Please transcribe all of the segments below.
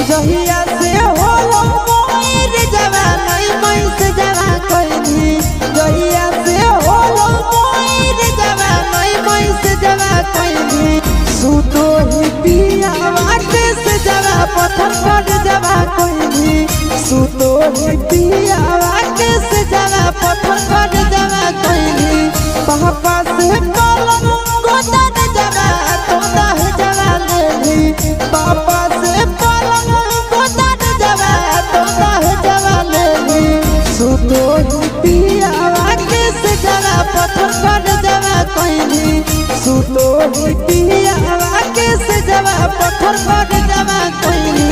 जहिया से होलो मोर जवान मैस जवा कोइनी जहिया से होलो मोर जवान मैस जवा कोइनी सुतो ही पिया वाटे से जवा पत्थर पर जवा कोइनी सुतो ही पिया वाटे से जवा पत्थर पर जवा कोइनी पापा से पलंग गोदर जवा तोदा है जवा लेली पापा से सुतो पिया वाटे से जवा पत्थर पर जवा कोइनी सुतो पिया वाटे से जवा पत्थर पर जवा कोइनी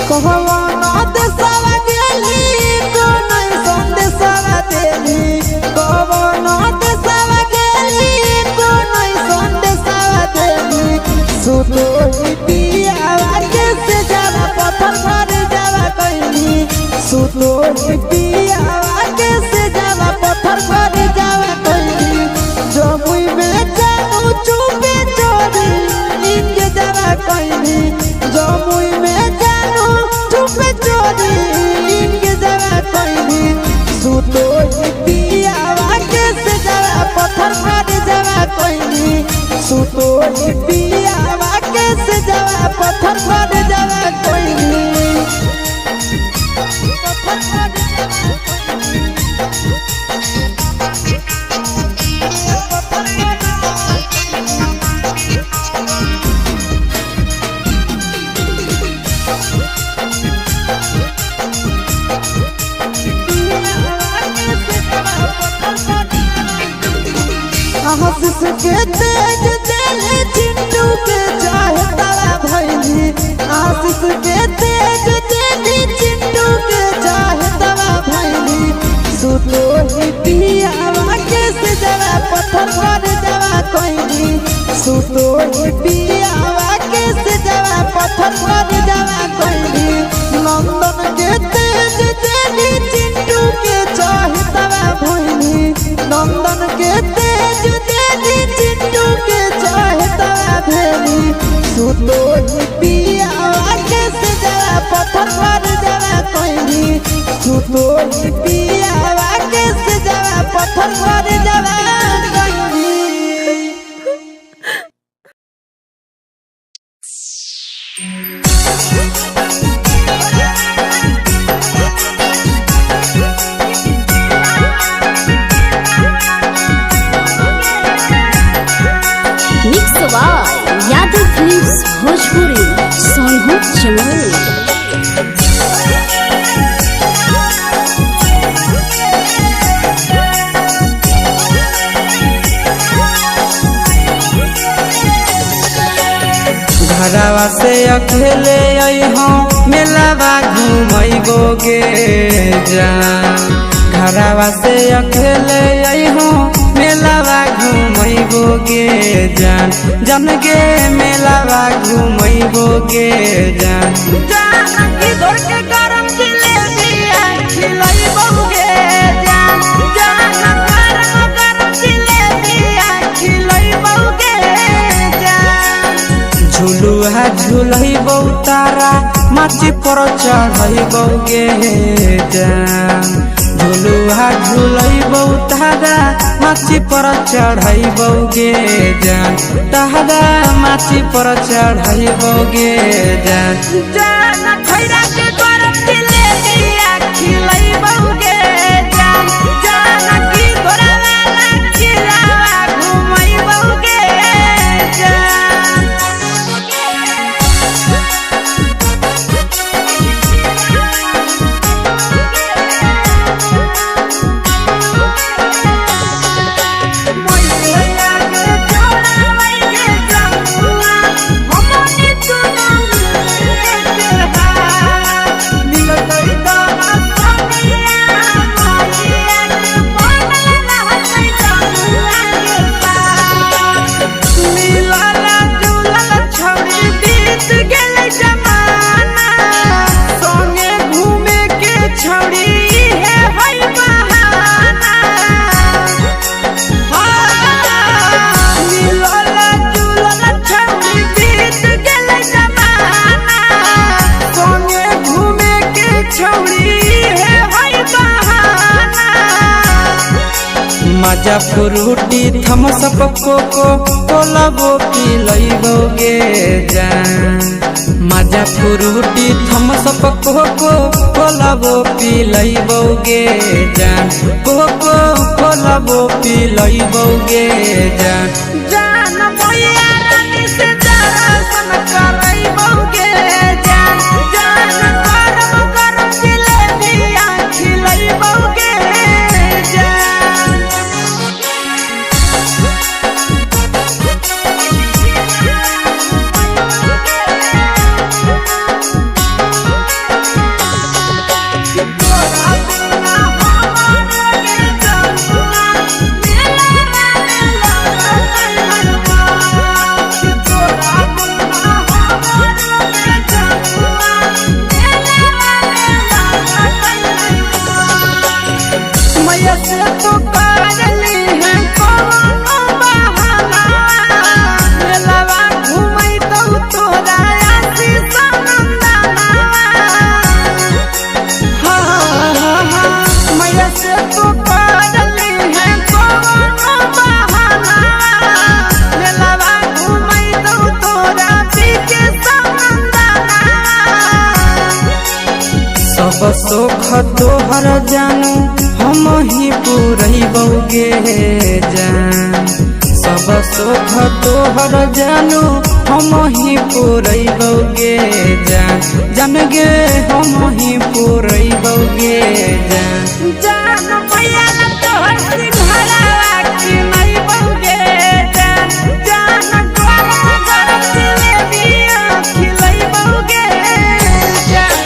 कहवाना देशवा गेली तो नहीं संदेशवा देली कहवाना देशवा गेली तो नहीं संदेशवा देली सुतो पिया वाटे से जवा पत्थर पर जवा कोइनी सुतो पिया वाटे से जवा पत्थर पर जवा कोइनी जमुई में जानू चुपे चोरी इनके जवा कोइनी जमुई में इनके जवा कोइनी सुतो पिया वाटे से जवा पत्थर पर जवा कोइनी सुतो पिया वाटे से जवा पत्थर पर जवा कोइनी आशीष के तेज दिल चिंटू के चाहे तारा भैली आशीष के तेज दिल चिंटू के चाहे तारा भैली सुतो पिया वाटे से जवा पत्थर पर जवा कोइनी सुतो पिया वाटे से जवा पत्थर पर जवा कोइनी नंदन के तेज दिल चिंटू के चाहे तारा भैली नंदन के तेज चिंटू के चाहे तारा भेली सुतो पिया वाटे से जवा पत्थर पर जवा कोइनी सुतो पिया वाटे से जवा पत्थर पर जवा कोइनी यादव फिल्म्स भोजपुरी सोनू चमोली घरवा से अकेले अइहों मेलावा घूमैबोगे जान घरवा से अकेले अइहों मेलावा घूमैबोगे जान जन गे मेलावा घूमैबोगे जान जान की दौड़ के गरम जिलेबिया खिलैबोगे जान जान गरम जिलेबिया खिलैबोगे जान झुलुहा झुलैबो तारा माची पर चढ़ैबोगे जान झुलुहा झुलैबो तारा माची पर चढ़ैबोगे जान तारा माची पर चढ़ैबोगे जान जान खैरा के गरम जिलेबिया खिलैबोगे जान जान की घोड़ा वाला खिलावा घुमैबोगे जान मजा फ्रूटी थम्स अप कोको कोला वो पी लइबोगे जान। मजा फ्रूटी थम्स अप कोको कोला वो पी लइबोगे जान। कोको कोला वो पी लइबोगे जान। जान भैया रानी से दर्शन करइबोगे जान। जान गरम गरम जिलेबिया खिलइबोगे जान। सब सुख तोहर जानू हम ही पूरइबोगे जान। सब सुख तोहर जानू हम ही पूरइबोगे जान। जान गे हम ही पूरइबोगे जान। जान भैया तोहर सिंघाड़ा खिलइबोगे जान। जान गरम गरम जिलेबिया खिलइबोगे जान।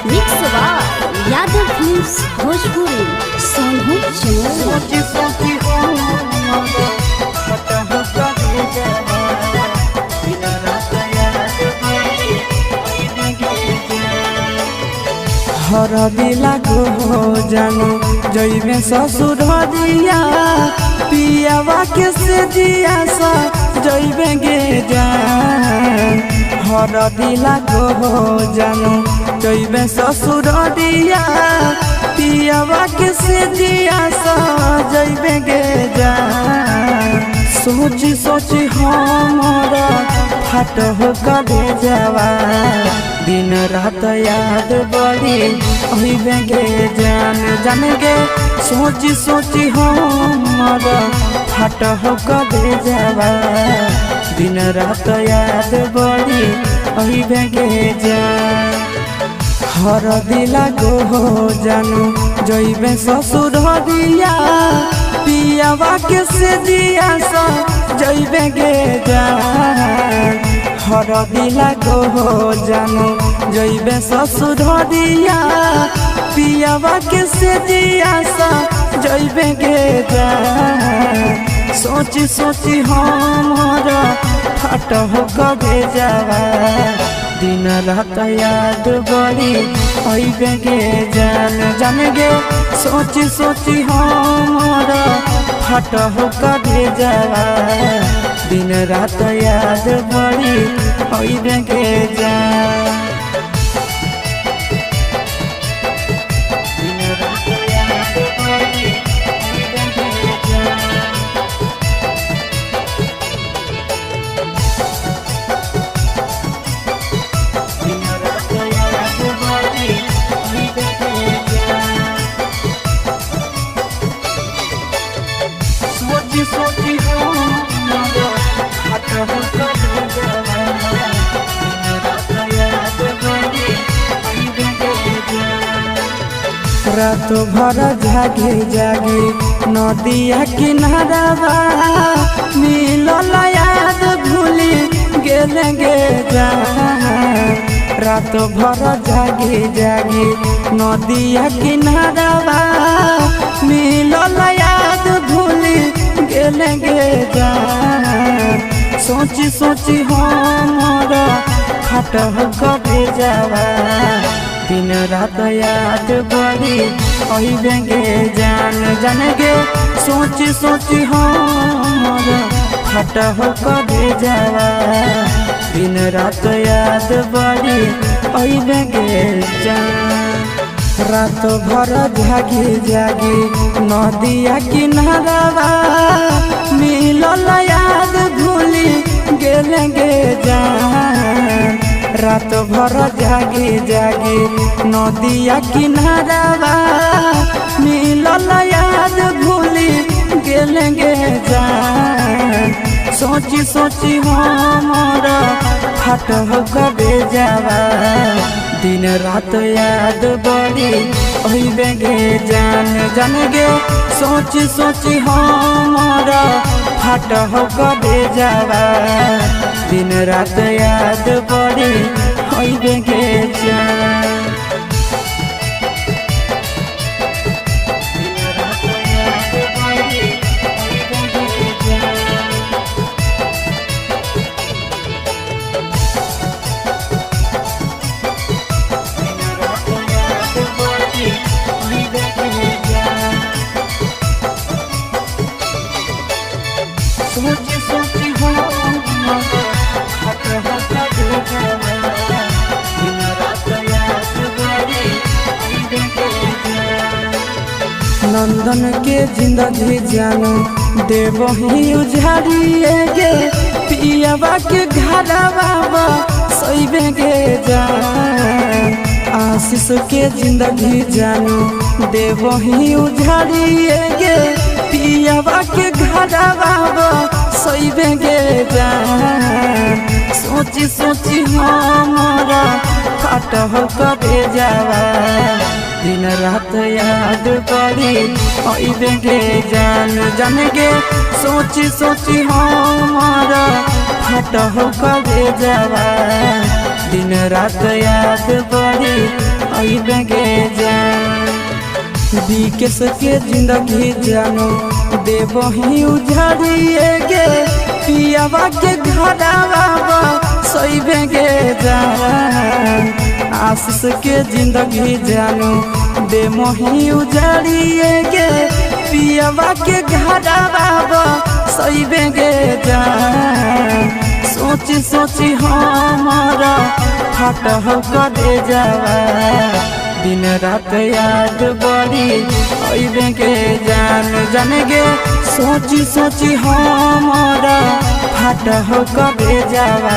Mix by Yadav films Bhojpuri Sonu Chamoli. हर दिला को जानू जइबे ससुर दिया पियावा के से दिया सा जइबे गे जान। हर दिला को जानू जइबे ससुर दिया पियावा के से दिया सा जइबे गे जान। सोची सोची हमारा फाट हो कदे जावा दिन रात याद बड़ी अइबे गे जान। जान गे सोची सोची हमारा फाट हो कदे जावा दिन रात याद बड़ी अइबे गे जान। हर दिला को जानू जइबे ससुर दिया पियावा के से दिया सा जइबे गे जान। हर दिला को जानू जइबे ससुर दिया पियावा के से दिया सा जइबे गे जान। सोची सोची हमारा फाट हो कबे जावा दिन रात याद बड़ी अइबे गे जान। जान गे सोची सोची हमारा फाट हो कबे जावा दिन रात याद बड़ी अइबे गे जान। रात भर जागे जागे नदिया किनारा मिलल याद भूली गेले गे जान। रात भर जागे जागे नदिया किनारा मिलल याद भूली गेले गे जान। सोची सोची हमारा खट कटे जावा दिन रात याद बड़ी अइबे गे जान। जान गे सोची सोची हमारा फट हो करे जावा दिन रात याद बड़ी अइबे गे जान। रात भर जागी जागी नदिया किनारवा मिलल याद भूली गेले गे जान। रात भर जागी जागी नदिया किनारवा मिलल याद भूली गेले गे जान। सोची सोची हमारा फट हो करे जावा दिन रात याद बड़ी अइबे गे जान जान गे। सोची सोची हमारा फट हो करे जावा दिन रात याद बड़ी अइबे गे जान। नंदन के जिंदगी जानू देवही उजाड़िए गे पियावा के घरवा सइबे गे जान। आशीष के जिंदगी जानू देवही उजाड़िए गे पियावा के घरवा सइबे गे जान। सोची सोची हमारा फट हो करे जावा दिन रात याद बड़ी अइबे गे जान जान गे। सोची सोची हमारा फट हो करे जावा दिन रात याद बड़ी अइबे गे जान। विकेश के जिंदगी जानू देवही उजाड़िए गे पियावा के घरवा सइबे गे जान। आशीष के जिंदगी जानू देवही उजाड़िए गे पियावा के घरवा सइबे गे जान। सोची सोची हमारा फट हो करे जावा दिन रात याद बड़ी अइबे गे जान जान गे। सोची सोची हमारा फट हो करे जावा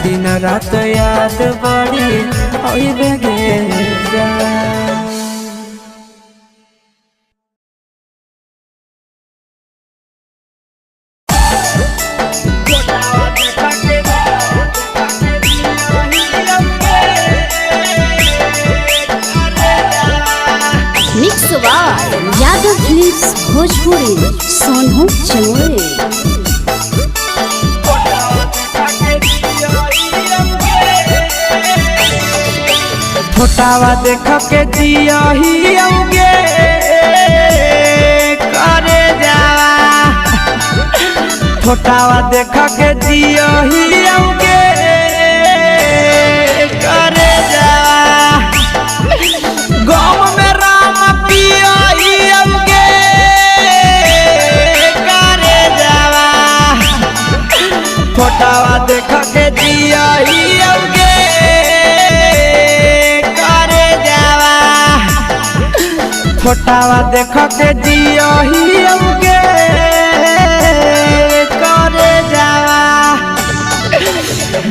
दिन रात याद बड़ी अइबे गे जान। Mix by Yadav films Bhojpuri Sonu Chamore. फोटावा देख के जियही औगे करे जावा। फोटावा देख के जियही औगे करे जावा। गाँव में राम पियही औगे करे जावा। फोटावा देख के जियही औगे फोटावा देख के जियही औगे करे जावा।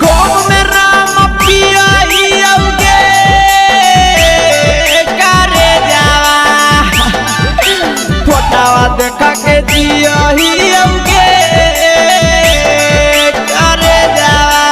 गाँव में राम पियही औगे करे जावा। फोटावा देख के जियही औगे करे जावा।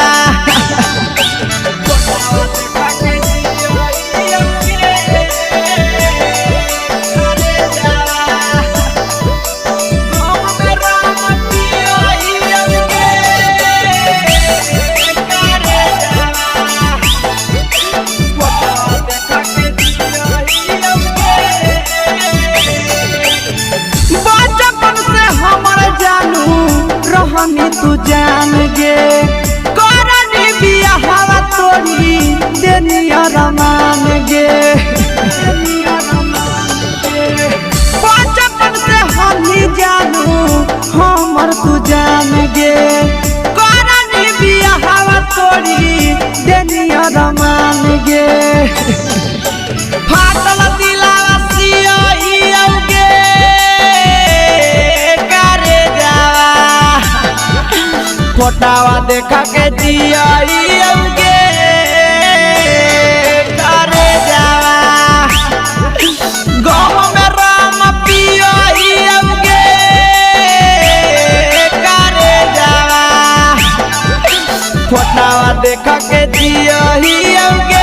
तू जान गे करनी बिया हवा तोड़ी देनिया रमान गे फाटल दिलावा सियोगे करे जावा फोटावा देखा के दियोगे करे जावा गाँव में राम पियोगे करे जावा फोटावा देखा के दियोगे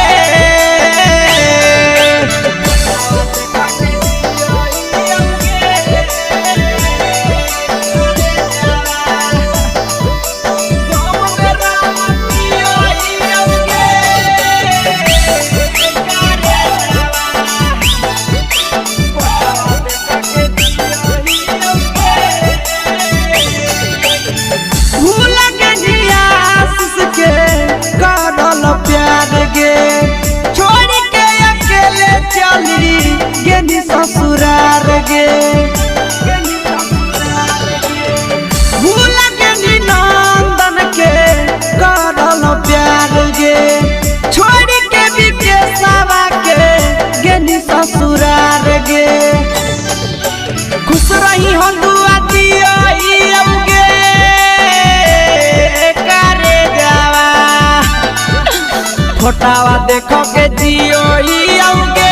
ससुरार गे भूल के नंदन के करल प्यार गे छोड़ के विदेशवा के गेनी ससुरार गे खुश रही हो दुआ दियोगे करे जावा फोटावा देखो के दियोगे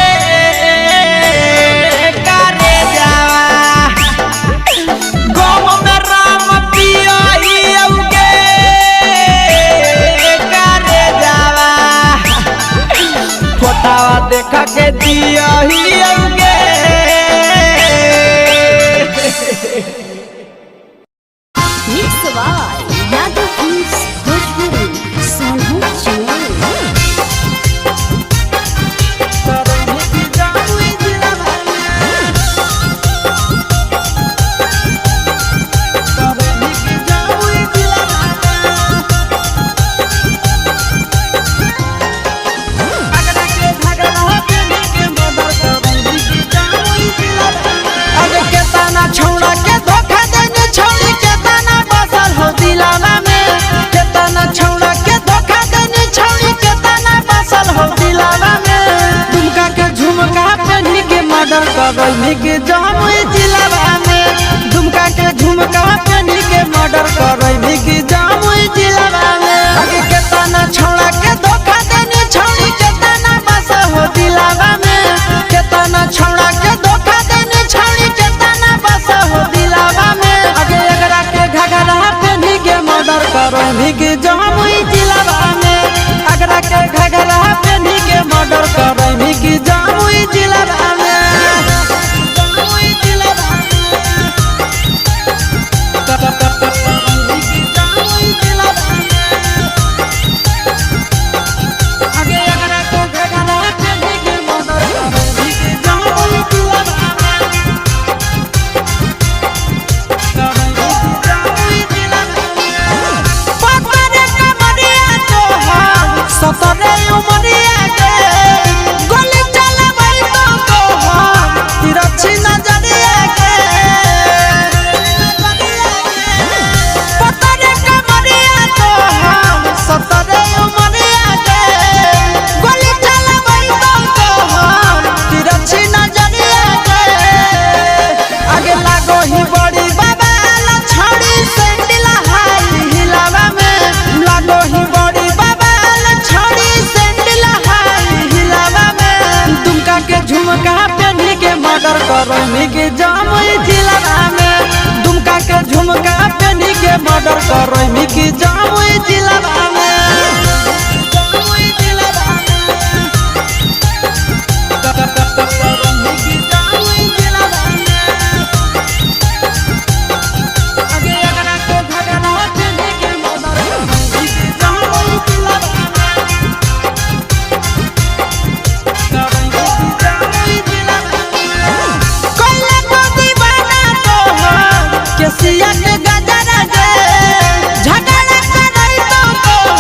देखा के दियोगे mix by Yadav films Bhojpuri Sonu Chamoli छौड़ा के धोखा देने छौड़ी के तना बसल हो दिलाना में केतना छौड़ा के धोखा देने छौड़ी के तना बसल हो दिलाना में दुमका के झुमका पहनी के मर्डर करई के जमुई जिला में दुमका के झुमका पहनी के मर्डर करई के जमुई जिला में आगे केतना छौड़ा के धोखा देने छौड़ी के तना बसल हो दिलाना में केतना छौड़ा के धोखा देने छौड़ी के हो दिलावा में आगे एकरा के घगरा पहनी के मर्डर करई के जमुई जिलावा में अगरा के घगरा पहनी के मर्डर करई के जमुई जिलावा में जमुई जिलावा जमुई जिलावा आगे एकरा के घगरा पहनी के मर्डर करई के जमुई जिलावा सतरे उमरिया के गोली चलबई तो हम तिरछी नजरिया के पतरे कमरिया तो हम सतरे उमरिया के गोली चलबई तो हम तिरछी नजरिया के आगे लागो ही बड़ी बाबा छड़ी सैंडल हाई हिलावा में लागो ही बड़ी के झुमका पहनी के मर्डर करई के जमुई जिला में दुमका के झुमका पहनी के मर्डर करई के जमुई जिला में जमुई जिला आगे एकरा के भगना पहनी के मर्डर करई के जमुई जिला सिया के गजरा के झगड़ा करई तो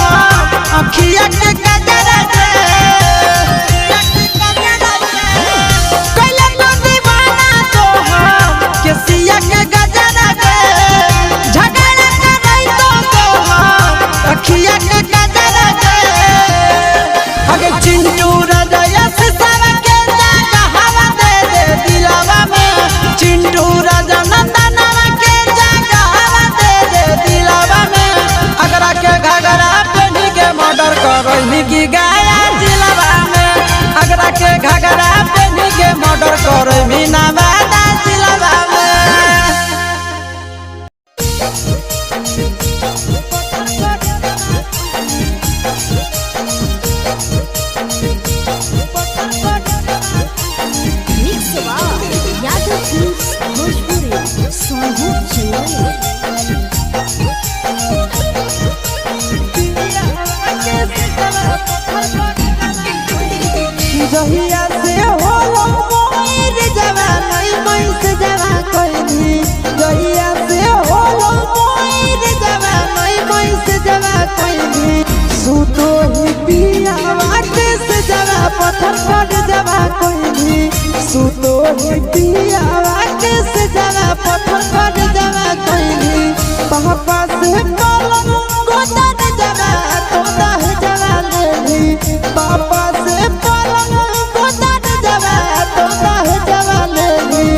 पियावा के से जवा पत्थर कर जवा कोइनी पापा से पलंग गोदन जवा तोदा है जवा लेली पापा से पलंग गोदन जवा तोदा है जवा लेली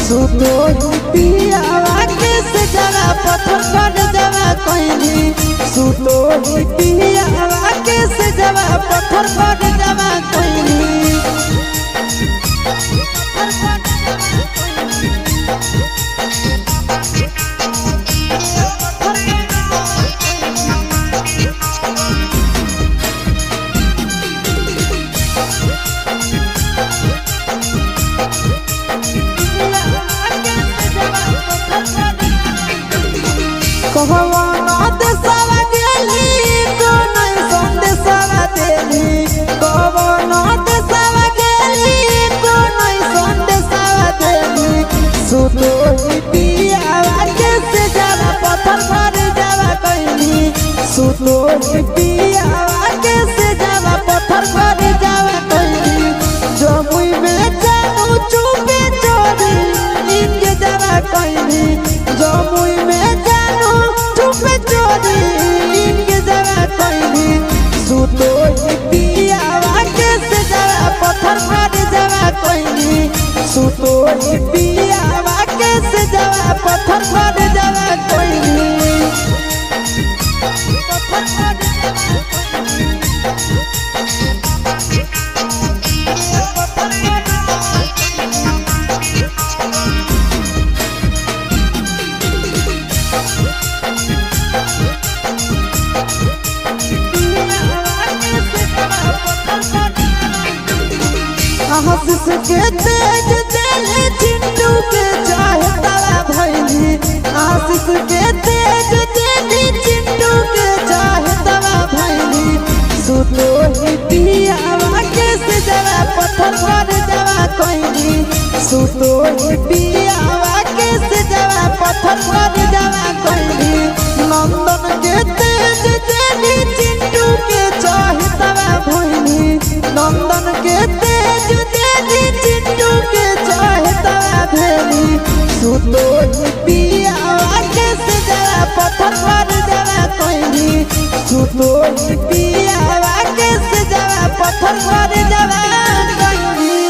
सुतो पियावा के से जवा पत्थर कर जवा कोइनी सुतो पियावा के से जवा पत्थर कर जवा कोइनी कहवाना देशवा गेली कोनै संदेशवा देली कहवाना देशवा गेली कोनै संदेशवा देली सुतो पियावा के से जवा पत्थर कर जवा कोइनी सुतो पियावा के से जवा पत्थर कर जवा कोइनी जमुई में जाऊ चुपे चोरी इनके जवा कोइनी जमुई में चुपे चोरी इनके जवा कोइनी सुतो पियावा के से जवा पत्थर कर जवा कोइनी सुतो पियावा के से जवा पत्थर कर जवा कोइनी आशीष के तेज दिले चिंटू के चाहे तला भइली आशीष के तेज दिले चिंटू के चाहे तला भइली सुतो पियावा के से जवा पत्थर कर जवा कोइनी सुतो पियावा के से जवा पत्थर कर जवा कोइनी नंदन के तेज दिले चिंटू के चाहे तला भइली नंदन के तेज दिले चिंटू के चाहे तला भेली सुतो पियावा के से जवा पत्थर कर जवा कोइनी सुतो पियावा के से जवा पत्थर कर जवा कोइनी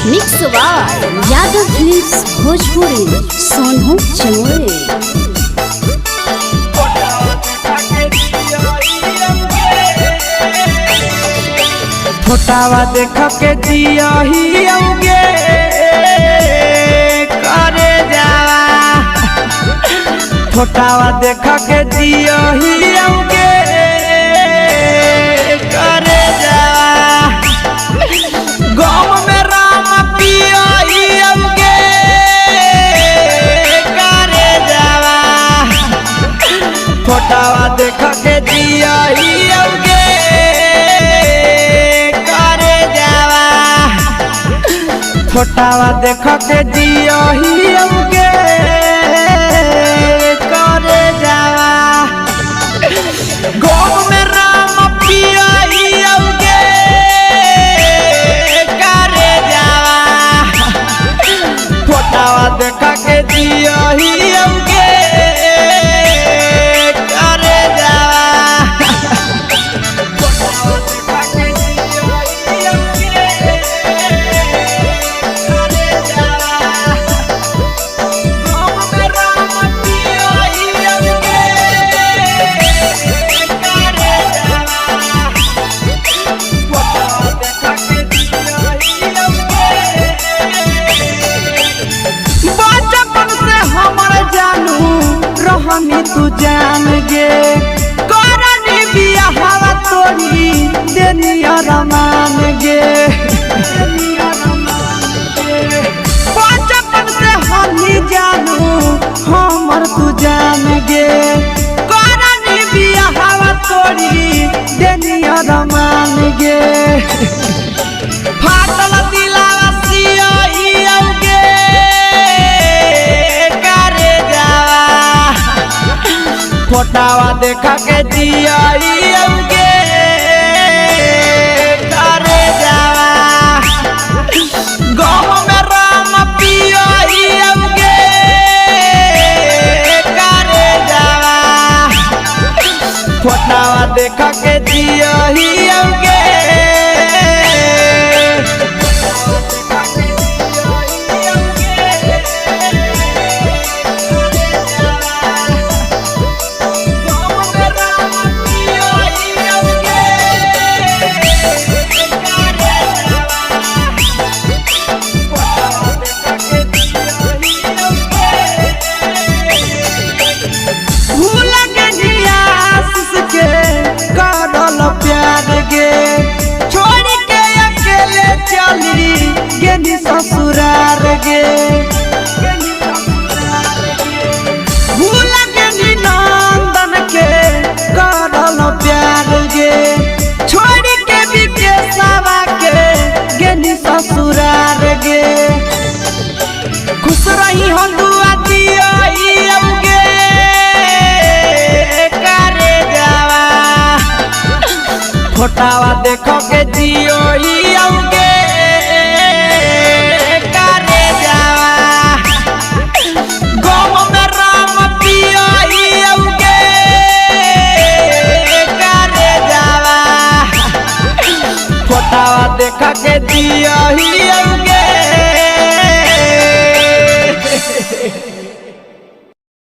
mix by Yadav films Bhojpuri Sonu Chamore फोटावा देख के जियहियोगे करे जावा फोटावा देख के जियहियोगे करे जावा गाँव में राम पियहियोगे करे जावा फोटावा देख के जियहियोगे फोटावा देख के जियहियोगे करे जावा गाँव में राम पियहियोगे करे जावा फोटावा देख के जियहियोगे करे जावा रहनी तू जान गे करनी बियाहवा तोरी देनिया रमान गे बचपन से हमी जानू हमर तू जान गे करनी बियाहवा तोरी देनिया रमान गे फाटल दिलावा सियहियोगे फोटावा देखा के जिया गे करे जावा गाँव में राम पिया गे करे जावा फोटावा देखा के जिया गे ससुरार गे भूल के नंदन के करल प्यार गे छोड़ के विकेशवा के गेनी ससुरार गे खुश रही हम दुआ दिया गे करे जावा फोटावा देखो के जियो गे देखा के दिया